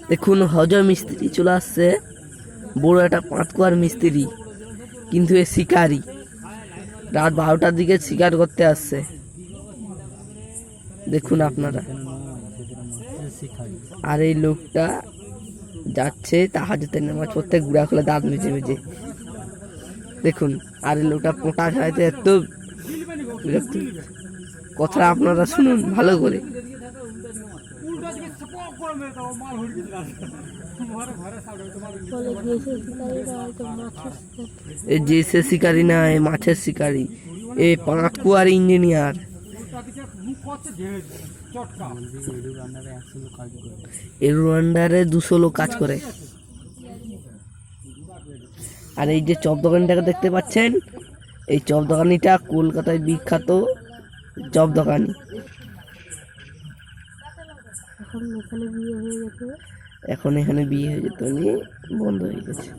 দেখুন হজর মিস্ত্রি চলে আসছে, বড় একটা পাঁচকুয়ার মিস্ত্রি, কিন্তু এ শিকারি। রাত 12টার দিকে শিকার করতে আসছে। দেখুন আপনারা। আর এই লোকটা যাচ্ছে তাহাজ্জুদের নামাজ পড়তে গুড়া খোলা দাঁত মেজে মেজে। দেখুন, আর এই লোকটা পোঁটা খাইতে এত বিরক্ত। কথা আপনারা শুনুন ভালো করে। এই যে সে শিকারি না, এ মাছের শিকারি, এ পাঁচকুয়ার ইঞ্জিনিয়ার। এর আন্ডারে 200 লোক কাজ করে। আর এই যে চপ দোকানিটাকে দেখতে পাচ্ছেন, এই চপ দোকানিটা কলকাতায় বিখ্যাত চপ দোকানি। এখন এখানে বিয়ে হয়ে যেত, বন্ধ হয়ে গেছে।